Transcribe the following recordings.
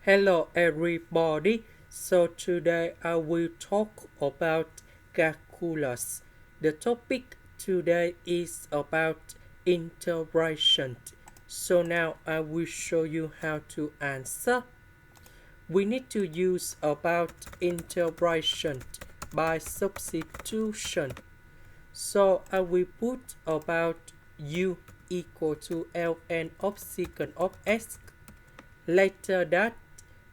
Hello everybody. So today I will talk about calculus. The topic today is about integration. So now I will show you how to answer. We need to use about integration by substitution. So I will put about u equal to ln of secant of x. Later that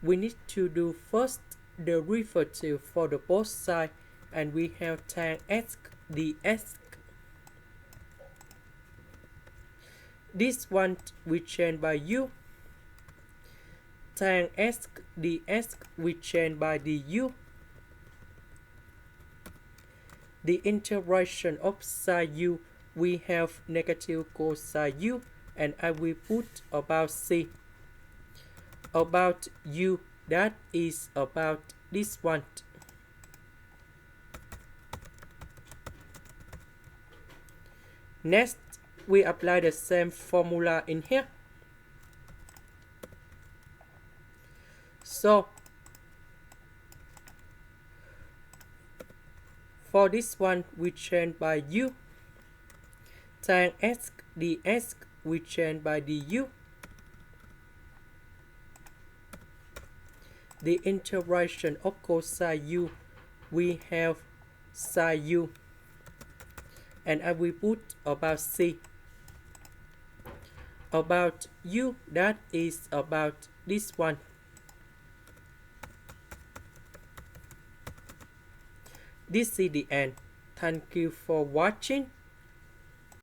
we need to do first the derivative for the both sides, and we have tan x dx. This one we change by u. Tan x dx we change by du. The integration of sine u we have negative cosine u, and I will put about c. About u, that is about this one. Next, we apply the same formula in here. So, for this one, we change by u. Tan x dx we change by du. The integration of cosine u, we have sine u, and I will put about c. About u, that is about this one. This is the end. Thank you for watching.